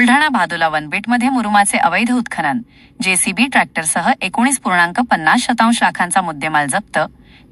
बुलढाणा भादोला वनबेटमध्ये मुरुमाचे अवैध उत्खनन, जेसीबी ट्रॅक्टरसह 19.50 लाखांचा मुद्देमाल जप्त,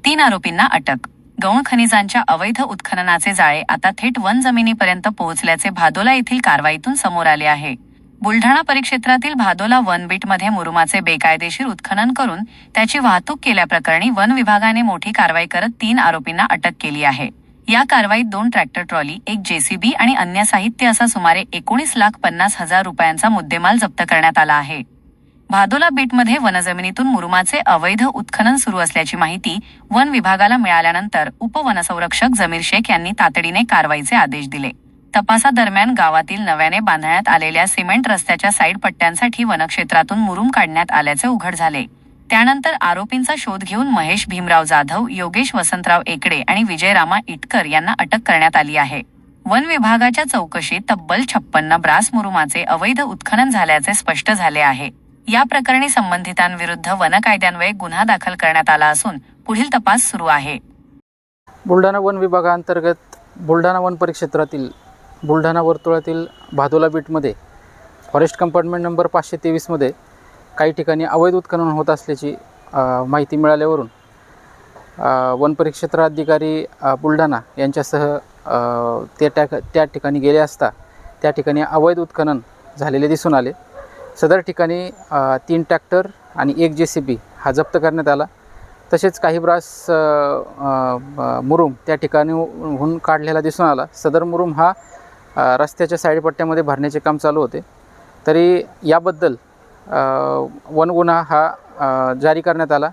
3 आरोपींना अटक। गौण खनिजांच्या अवैध उत्खननाचे जाळे आता थेट वन जमिनीपर्यंत पोहोचल्याचे भादोला येथील कारवाईतून समोर आले आहे। बुलढाणा परिक्षेत्रातील भादोला वनबेटमध्ये मुरुमाचे बेकायदेशीर उत्खनन करून त्याची वाहतूक केल्याप्रकरणी वन विभागाने मोठी कारवाई करत 3 आरोपींना अटक केली आहे। या कारवाईत 2 ट्रॅक्टर ट्रॉली, 1 जेसीबी आणि अन्य साहित्य असा सुमारे 19,50,000 रुपयांचा मुद्देमाल जप्त करण्यात आला आहे। भादोला बेटमध्ये वनजमिनीतून मुरुमाचे अवैध उत्खनन सुरू असल्याची माहिती वन विभागाला मिळाल्यानंतर उपवनसंरक्षक जमीर शेख यांनी तातडीने कारवाईचे आदेश दिले। तपासादरम्यान गावातील नव्याने बांधण्यात आलेल्या सिमेंट रस्त्याच्या साईड पट्ट्यांसाठी वनक्षेत्रातून मुरुम काढण्यात आल्याचे उघड झाले। त्यानंतर आरोपींचा शोध घेऊन महेश भीमराव जाधव, योगेश वसंतराव एकड़े आणि विजय रामा इटकर यांना अटक करण्यात आली आहे। वन विभागाच्या चौकशीत तब्बल 56 ब्रास मुरुमाचे अवैध उत्खनन झाल्याचे स्पष्ट झाले आहे। या प्रकरणी संबंधितांविरुद्ध वन कायद्यान्वये गुन्हा दाखल करण्यात आला असून पुढील तपास सुरू आहे। बुलढाणा वन विभागांतर्गत बुलढाणा वन परिक्षेत्रातील बुलढाणा वर्तुळातील भादोला बीटमध्ये फॉरेस्ट कंपार्टमेंट नंबर 523 मध्ये काही ठिकाणी अवैध उत्खनन होत असल्याची माहिती मिळाल्यावरून वन परिक्षेत्राधिकारी बुलढाणा यांच्यासह त्या ठिकाणी गेले असता त्या ठिकाणी अवैध उत्खनन झालेले दिसून आले। सदर ठिकाणी 3 ट्रॅक्टर आणि 1 जेसीबी हा जप्त करण्यात आला। तसेच काही ब्रास मुरुम त्या ठिकाणीहून काढलेला दिसून आला। सदर मुरुम हा रस्त्याच्या साईडपट्ट्यामध्ये भरण्याचे काम चालू होते, तरी याबद्दल वन गुन्हा हा जारी करण्यात आला।